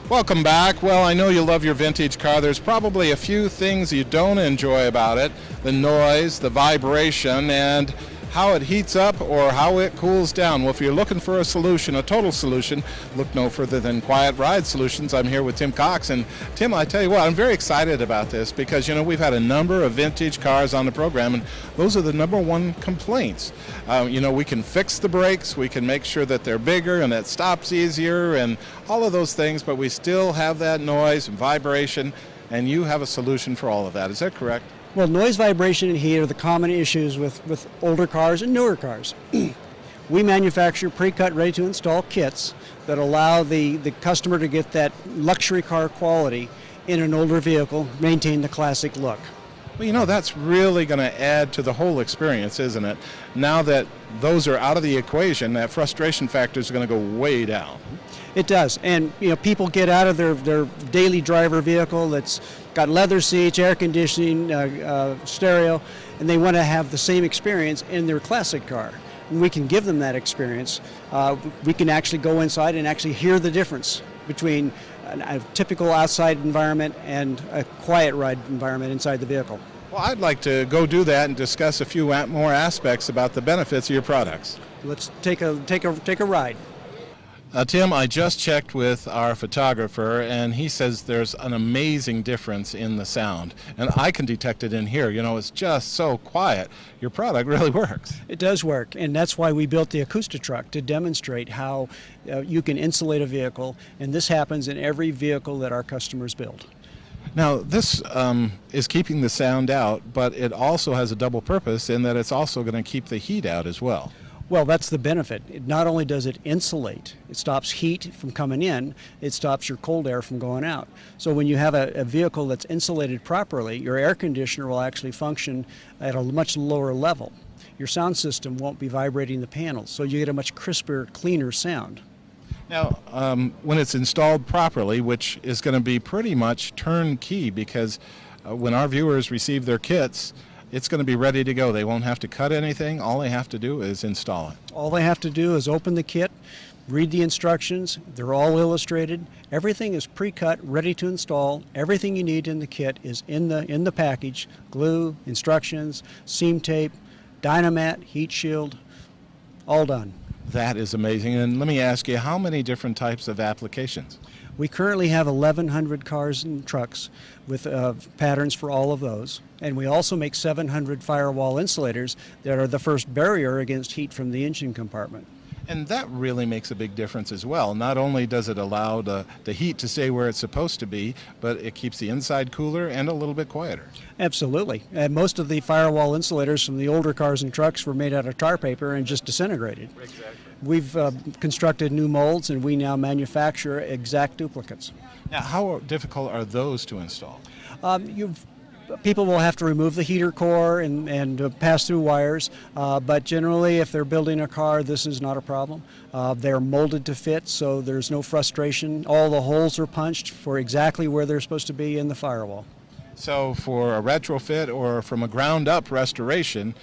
Welcome back. Well, I know you love your vintage car. There's probably a few things you don't enjoy about it. The noise, the vibration, and how it heats up or how it cools down. Well, if you're looking for a solution, a total solution, look no further than Quiet Ride Solutions. I'm here with Tim Cox. And Tim, I tell you what, I'm very excited about this because, we've had a number of vintage cars on the program, and those are the number one complaints. We can fix the brakes, we can make sure that they're bigger and it stops easier and all of those things, but we still have that noise and vibration, and you have a solution for all of that. Is that correct? Well, noise, vibration, and heat are the common issues with older cars and newer cars. We manufacture pre-cut, ready-to-install kits that allow the customer to get that luxury car quality in an older vehicle, maintain the classic look. Well, that's really going to add to the whole experience, isn't it? Now that those are out of the equation, that frustration factor is going to go way down. It does, and people get out of their daily driver vehicle that's got leather seats, air conditioning, stereo, and they want to have the same experience in their classic car. And we can give them that experience. We can actually go inside and actually hear the difference between a typical outside environment and a quiet ride environment inside the vehicle. Well, I'd like to go do that and discuss a few more aspects about the benefits of your products. Let's take a ride. Tim, I just checked with our photographer, and he says there's an amazing difference in the sound. And I can detect it in here. It's just so quiet. Your product really works. It does work, and that's why we built the Acoustic-Truck, to demonstrate how you can insulate a vehicle, and this happens in every vehicle that our customers build. Now, this is keeping the sound out, but it also has a double purpose in that it's also going to keep the heat out as well. Well, that's the benefit. Not only does it insulate, it stops heat from coming in, it stops your cold air from going out. So when you have a vehicle that's insulated properly, your air conditioner will actually function at a much lower level. Your sound system won't be vibrating the panels, so you get a much crisper, cleaner sound. Now, when it's installed properly, which is going to be pretty much turnkey, because when our viewers receive their kits, it's going to be ready to go. They won't have to cut anything. All they have to do is install it. All they have to do is open the kit, read the instructions. They're all illustrated. Everything is pre-cut, ready to install. Everything you need in the kit is in the package. Glue, instructions, seam tape, Dynamat, heat shield, all done. That is amazing. And let me ask you, how many different types of applications? We currently have 1,100 cars and trucks with patterns for all of those. And we also make 700 firewall insulators that are the first barrier against heat from the engine compartment. And that really makes a big difference as well. Not only does it allow the heat to stay where it's supposed to be, but it keeps the inside cooler and a little bit quieter. Absolutely. And most of the firewall insulators from the older cars and trucks were made out of tar paper and just disintegrated. Exactly. We've constructed new molds, and we now manufacture exact duplicates. Now, how difficult are those to install? People will have to remove the heater core and pass through wires, but generally if they're building a car, this is not a problem. They're molded to fit, so there's no frustration. All the holes are punched for exactly where they're supposed to be in the firewall. So for a retrofit or from a ground-up restoration,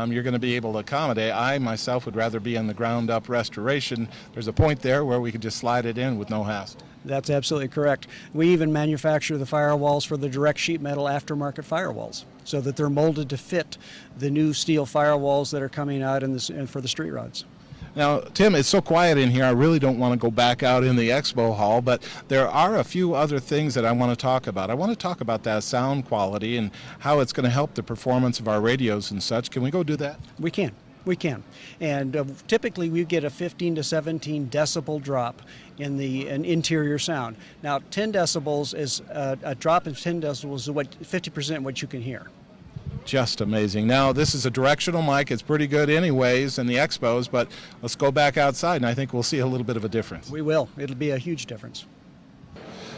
you're going to be able to accommodate. I myself would rather be in the ground-up restoration. There's a point there where we could just slide it in with no hassle. That's absolutely correct. We even manufacture the firewalls for the direct sheet metal aftermarket firewalls, so that they're molded to fit the new steel firewalls that are coming out for the street rods. Now, Tim, it's so quiet in here, I really don't want to go back out in the expo hall, but there are a few other things that I want to talk about. I want to talk about that sound quality and how it's going to help the performance of our radios and such. Can we go do that? We can. We can. And typically we get a 15 to 17 decibel drop in the interior sound. Now, 10 decibels is a drop of 10 decibels is 50% what you can hear. Just amazing. Now, this is a directional mic. It's pretty good anyways in the expos, but let's go back outside, and I think we'll see a little bit of a difference. We will. It'll be a huge difference.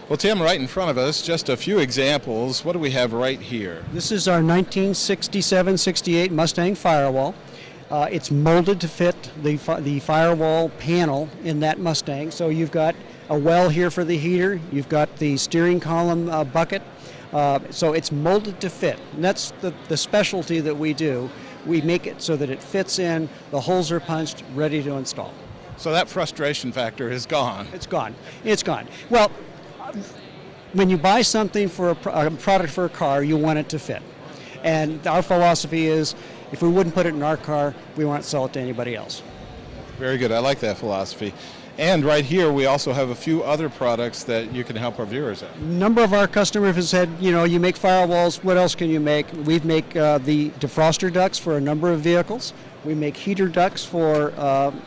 Well, Tim, right in front of us, just a few examples. What do we have right here? This is our 1967-68 Mustang Firewall. It's molded to fit the firewall panel in that Mustang. So you've got a well here for the heater. You've got the steering column bucket. So it's molded to fit. And that's the specialty that we do. We make it so that it fits in, the holes are punched, ready to install. So that frustration factor is gone. It's gone. It's gone. Well, when you buy something for a product for a car, you want it to fit. And our philosophy is, if we wouldn't put it in our car, we won't sell it to anybody else. Very good. I like that philosophy. And right here, we also have a few other products that you can help our viewers at. A number of our customers have said, you know, you make firewalls, what else can you make? We make the defroster ducts for a number of vehicles. We make heater ducts for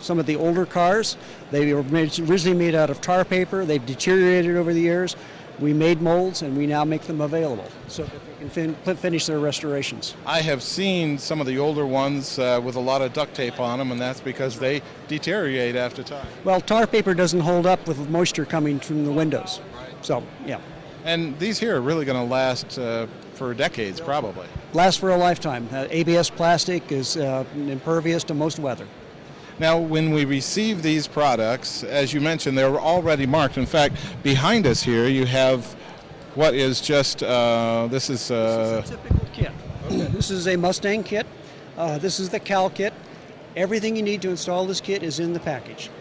some of the older cars. They were originally made out of tar paper. They've deteriorated over the years. We made molds, and we now make them available so that they can finish their restorations. I have seen some of the older ones with a lot of duct tape on them, and that's because they deteriorate after time. Well, tar paper doesn't hold up with moisture coming from the windows. So, yeah. And these here are really going to last for decades, probably. Last for a lifetime. ABS plastic is impervious to most weather. Now, when we receive these products, as you mentioned, they're already marked. In fact, behind us here, you have what is just, this is a typical kit. Okay. This is a Mustang kit. This is the Cal kit. Everything you need to install this kit is in the package.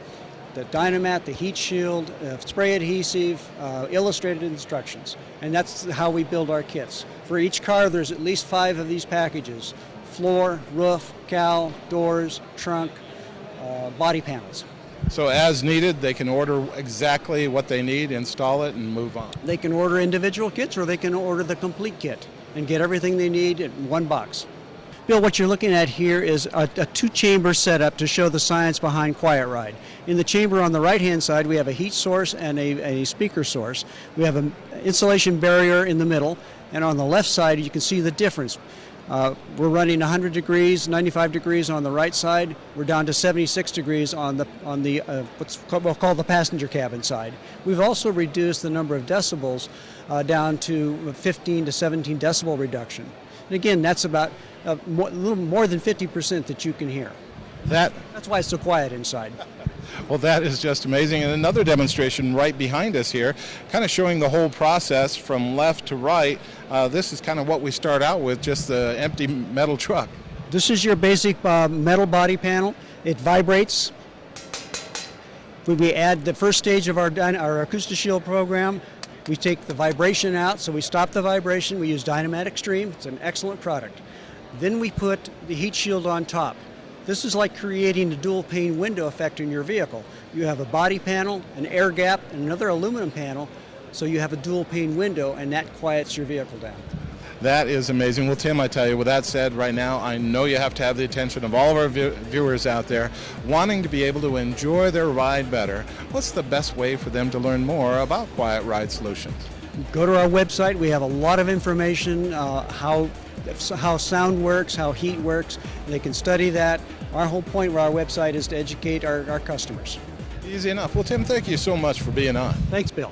The dynamat, the heat shield, spray adhesive, illustrated instructions. And that's how we build our kits. For each car, there's at least 5 of these packages: floor, roof, cowl, doors, trunk, body panels. So as needed, they can order exactly what they need, install it, and move on. They can order individual kits, or they can order the complete kit and get everything they need in one box. Bill, what you're looking at here is a 2-chamber setup to show the science behind Quiet Ride. In the chamber on the right-hand side, we have a heat source and a speaker source. We have an insulation barrier in the middle, and on the left side, you can see the difference. We're running 100 degrees, 95 degrees on the right side. We're down to 76 degrees on the what's we'll call the passenger cabin side. We've also reduced the number of decibels down to 15 to 17 decibel reduction. And again, that's about a little more than 50% that you can hear. That's why it's so quiet inside. Well, that is just amazing. And another demonstration right behind us here, kind of showing the whole process from left to right. This is kind of what we start out with, just the empty metal truck. This is your basic metal body panel. It vibrates. When we add the first stage of our AcoustiShield program, we take the vibration out, so we stop the vibration. We use Dynamat Extreme. It's an excellent product. Then we put the heat shield on top. This is like creating a dual pane window effect in your vehicle. You have a body panel, an air gap, and another aluminum panel, so you have a dual pane window, and that quiets your vehicle down. That is amazing. Well, Tim, I tell you, with that said, right now, I know you have to have the attention of all of our viewers out there wanting to be able to enjoy their ride better. What's the best way for them to learn more about Quiet Ride Solutions? Go to our website. We have a lot of information, how sound works, how heat works. They can study that. Our whole point with our website is to educate our customers. Easy enough. Well, Tim, thank you so much for being on. Thanks, Bill.